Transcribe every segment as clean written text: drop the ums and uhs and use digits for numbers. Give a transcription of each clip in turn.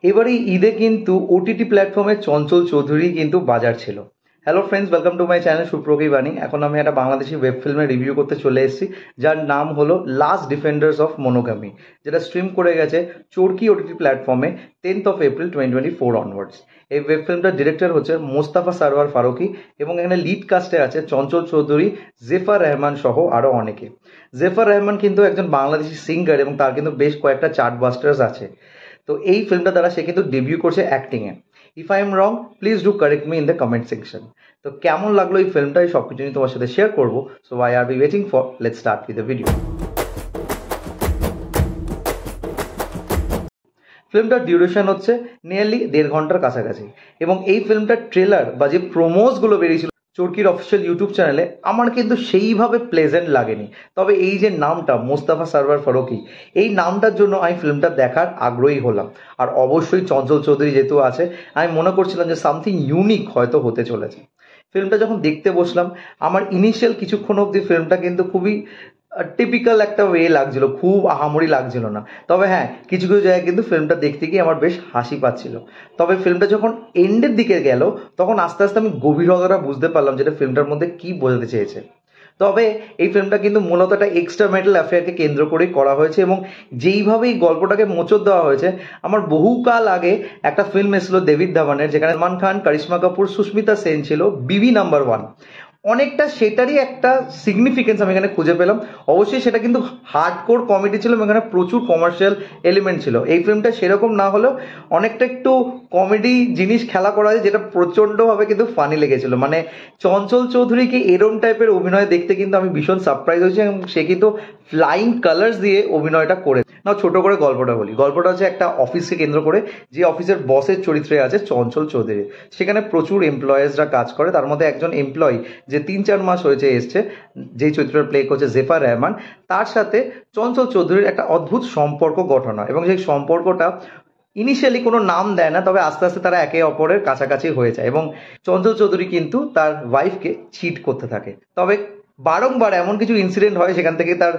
এবারে ঈদে কিন্তু ওটিটি প্ল্যাটফর্মে চঞ্চল চৌধুরী কিন্তু বাজার ছিল। Hello friends, welcome to my channel সুপ্রকি বাণী। এখন আমি একটা বাংলাদেশি ওয়েব ফিল্মের রিভিউ করতে চলে এসেছি, যার নাম হলো লাস্ট ডিফেন্ডার্স অফ মনোগামি, যেটা স্ট্রিম করে গেছে চরকি ওটিটি প্ল্যাটফর্মে 10th of April 2024 অনওয়ার্ডস। এই ওয়েব ফিল্মটার ডিরেক্টর হচ্ছে মোস্তাফা সারওয়ার ফারুকি, এবং এখানে লিড কাস্টে আছে চঞ্চল চৌধুরী, জেফার রহমান সহ আরও অনেকে। জেফার রহমান কিন্তু একজন বাংলাদেশি সিঙ্গার, এবং তার কিন্তু বেশ কয়েকটা চার্টবাস্টার্স আছে। তো এই ফিল্মটা দ্বারা সে কিন্তু ডেবিউ করছে অ্যাক্টিংয়ে। If I am wrong, please do correct me in the comment section. তো কেমন লাগলো এই ফিল্মটা, এই সব কিছু নিয়ে তোমার সাথে শেয়ার করবো। So I are be waiting for, let's start with the video. ফিল্মটার ডিউরেশন হচ্ছে নিয়ারলি 1.5 ঘন্টার কাছাকাছি, এবং এই ফিল্মটার ট্রেলার বা যে প্রোমোসগুলো বেরিয়েছিল চরকির অফিসিয়াল ইউটিউব চ্যানেলে, আমার কিন্তু সেইভাবে প্লেজেন্ট লাগেনি। তবে এই যে নামটা মোস্তাফা সারওয়ার ফারুকি, এই নামটার জন্য আমি ফিল্মটা দেখার আগ্রহী হলাম। আর অবশ্যই চঞ্চল চৌধুরী যেহেতু আছে, আমি মনে করছিলাম যে সামথিং ইউনিক হয়তো হতে চলেছে। ফিল্মটা যখন দেখতে বসলাম, আমার ইনিশিয়াল কিছুক্ষণ অবধি ফিল্মটা কিন্তু খুবই টিপিক্যাল একটা ওয়ে লাগছিল, খুব আহামরি লাগছিল না। তবে হ্যাঁ, কিছু কিছু জায়গায় কিন্তু ফিল্মটা দেখতে গিয়ে আমার বেশ হাসি পাচ্ছিল। তবে ফিল্মটা যখন এন্ডের দিকে গেল, তখন আস্তে আস্তে আমি গভীরতাটা বুঝতে পারলাম যেটা ফিল্মটার মধ্যে কি বোঝাতে চেয়েছে। তবে এই ফিল্মটা কিন্তু মূলত একটা এক্সট্রা ম্যারিটাল অ্যাফেয়ারকে কেন্দ্র করেই করা হয়েছে, এবং যেইভাবে এই গল্পটাকে মোচড় দেওয়া হয়েছে, আমার বহুকাল আগে একটা ফিল্ম এসেছিল ডেভিড ধাওয়ানের, যেখানে সলমান খান, করিশ্মা কাপুর, সুস্মিতা সেন ছিল, বিবি নাম্বার 1। অনেকটা সেটারই একটা সিগনিফিকেন্স আমি এখানে খুঁজে পেলাম। অবশ্যই সেটা কিন্তু হার্ডকোর কমেডি ছিল, এবং এখানে প্রচুর কমার্শিয়াল এলিমেন্ট ছিল। এই ফিল্মটা সেরকম না হলেও অনেকটা একটু কমেডি জিনিস খেলা করা হয়, যেটা প্রচণ্ডভাবে কিন্তু ফানি লেগেছিল। মানে চঞ্চল চৌধুরীকে এরম টাইপের অভিনয় দেখতে কিন্তু আমি ভীষণ সারপ্রাইজ হয়েছি, এবং সে কিন্তু ফ্লাইং কালার্স দিয়ে অভিনয়টা করে না। ছোট করে গল্পটা বলি। গল্পটা হচ্ছে একটা অফিসকে কেন্দ্র করে, যে অফিসের বসের চরিত্রে আছে চঞ্চল চৌধুরী। সেখানে প্রচুর এমপ্লয়েজরা কাজ করে, তার মধ্যে একজন এমপ্লয়ি যে 3-4 মাস হয়েছে এসছে, যেই চরিত্রের প্লে করছে জেফার রহমান, তার সাথে চঞ্চল চৌধুরীর একটা অদ্ভুত সম্পর্ক গঠন হয়, এবং সেই সম্পর্কটা ইনিশিয়ালি কোনো নাম দেয় না, তবে আস্তে আস্তে তারা একে অপরের কাছাকাছি হয়ে যায়, এবং চঞ্চল চৌধুরী কিন্তু তার ওয়াইফকে চিট করতে থাকে। তবে বারংবার এমন কিছু ইনসিডেন্ট হয়, সেখান থেকে তার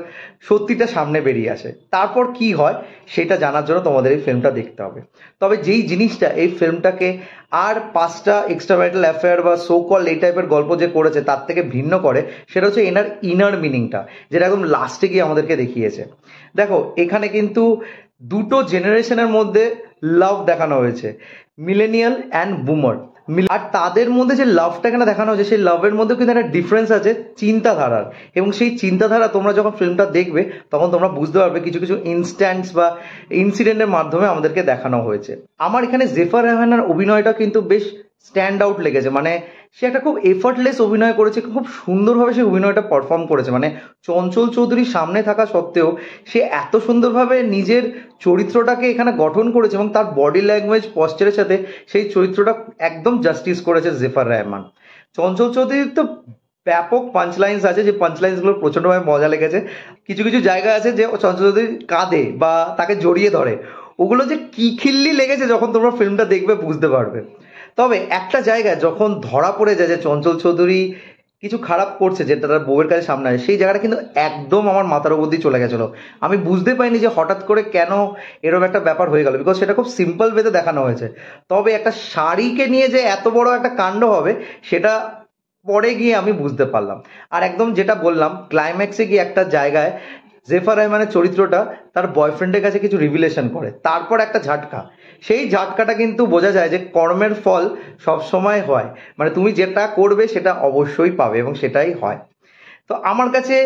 সত্যিটা সামনে বেরিয়ে আসে। তারপর কি হয় সেটা জানার জন্য তোমাদের এই ফিল্মটা দেখতে হবে। তবে যেই জিনিসটা এই ফিল্মটাকে আর 5টা এক্সট্রা ম্যারিটাল অ্যাফেয়ার বা সো কল এই টাইপের গল্প যে করেছে তার থেকে ভিন্ন করে, সেটা হচ্ছে এনার ইনার মিনিংটা, যেটা একদম লাস্টে গিয়ে আমাদেরকে দেখিয়েছে। দেখো, এখানে কিন্তু দুটো জেনারেশনের মধ্যে লাভ দেখানো হয়েছে, মিলেনিয়াল অ্যান্ড বুমার। আর তাদের মধ্যে যে লাভটা এখানে দেখানো হয়েছে, সেই লাভের মধ্যে কিন্তু একটা ডিফারেন্স আছে চিন্তাধারার, এবং সেই চিন্তাধারা তোমরা যখন ফিল্মটা দেখবে তখন তোমরা বুঝতে পারবে কিছু কিছু ইনস্ট্যান্টস বা ইনসিডেন্টের মাধ্যমে আমাদেরকে দেখানো হয়েছে। আমার এখানে জেফার রহমানের অভিনয়টা কিন্তু বেশ স্ট্যান্ড আউট লেগেছে। মানে সে একটা খুব এফর্টলেস অভিনয় করেছে, খুব সুন্দরভাবে সে অভিনয়টা পারফর্ম করেছে। মানে চঞ্চল চৌধুরীর সামনে থাকা সত্ত্বেও সে এত সুন্দরভাবে নিজের চরিত্রটাকে এখানে গঠন করেছে, এবং তার বডি ল্যাঙ্গুয়েজ, পশ্চারের সাথে সেই চরিত্রটা একদম জাস্টিস করেছে জেফার রহমান। চঞ্চল চৌধুরীর তো ব্যাপক পাঞ্চলাইন্স আছে, যে পাঞ্চলাইন্সগুলো প্রচণ্ডভাবে মজা লেগেছে। কিছু কিছু জায়গা আছে যে চঞ্চল চৌধুরী কাঁদে বা তাকে জড়িয়ে ধরে, ওগুলো যে কি খিল্লি লেগেছে যখন তোমরা ফিল্মটা দেখবে বুঝতে পারবে। তবে একটা জায়গায় যখন ধরা পড়ে যায় যে চঞ্চল চৌধুরী কিছু খারাপ করছে, যেটা তার বউয়ের কাছে সামনে আসে, সেই জায়গাটা কিন্তু একদম আমার মাথার উপর দিয়ে চলে গেছিলো। আমি বুঝতে পারিনি যে হঠাৎ করে কেন এরকম একটা ব্যাপার হয়ে গেল, বিকজ সেটা খুব সিম্পল ওয়েতে দেখানো হয়েছে। তবে একটা শাড়িকে নিয়ে যে এত বড় একটা কাণ্ড হবে, সেটা পরে গিয়ে আমি বুঝতে পারলাম। আর একদম যেটা বললাম, ক্লাইম্যাক্সে গিয়ে একটা জায়গায় জেফার রহমানের চরিত্রটা তার বয়ফ্রেন্ডের কাছে কিছু রিভিলেশন করে, তারপর একটা ঝাটকা। সেই ঝাটকাটা কিন্তু বোঝা যায় যে কর্মের ফল সব সময় হয়, মানে তুমি যেটা করবে সেটা অবশ্যই পাবে, এবং সেটাই হয়। তো আমার কাছে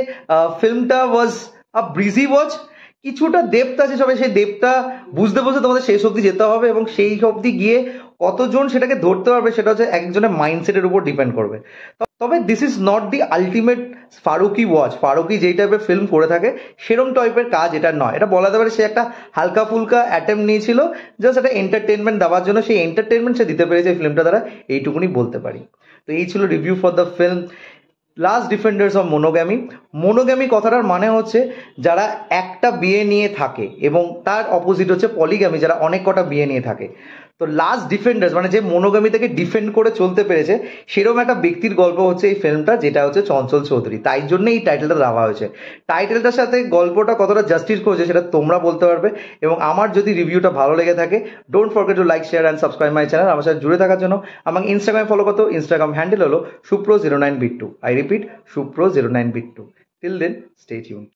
ফিল্মটা ওয়াজ আ ব্রিজি ওয়াচ। কিছুটা ডেপথ আছে, সবাই সেই ডেপথটা বুঝতে বুঝতে তোমাদের শেষ অবধি যেতে হবে, এবং সেই অবধি গিয়ে কতজন সেটাকে ধরতে পারবে সেটা হচ্ছে একজনের মাইন্ডসেটের উপর ডিপেন্ড করবে। তবে this is not the ultimate Farooqui watch. Farooqui যেই টাইপের ফিল্ম করে থাকে সেরকম টাইপের কাজ এটা নয়। এটা বলা যেতে পারে সে একটা হালকা ফুলকা অ্যাটেম্প নিয়েছিল জাস্ট একটা এন্টারটেনমেন্ট দেওয়ার জন্য। সেই এন্টারটেনমেন্ট সে দিতে পেরেছে এই ফিল্মটা দ্বারা, এইটুকুনি বলতে পারি। তো এই ছিল review for the film last defenders of monogamy. Monogamy কথাটার মানে হচ্ছে যারা একটা বিয়ে নিয়ে থাকে, এবং তার অপোজিট হচ্ছে পলিগ্যামি, যারা অনেক কটা বিয়ে নিয়ে থাকে। তো লাস্ট ডিফেন্ডার্স মানে যে মনোগামী থেকে ডিফেন্ড করে চলতে পেরেছে সেরকম একটা ব্যক্তির গল্প হচ্ছে এই ফিল্মটা, যেটা হচ্ছে চঞ্চল চৌধুরী। তাই জন্য এই টাইটেলটা দেওয়া হয়েছে। টাইটেলটার সাথে গল্পটা কতটা জাস্টিস করেছে সেটা তোমরা বলতে পারবে। এবং আমার যদি রিভিউটা ভালো লেগে থাকে, don't forget to like, share and subscribe my channel. আমার সাথে জুড়ে থাকার জন্য আমাকে ইনস্টাগ্রামে ফলো করতে, ইনস্টাগ্রাম হ্যান্ডেল হলো সুপ্রো09bit2। আই রিপিট, সুপ্রো09bit2। Till then, stay tune.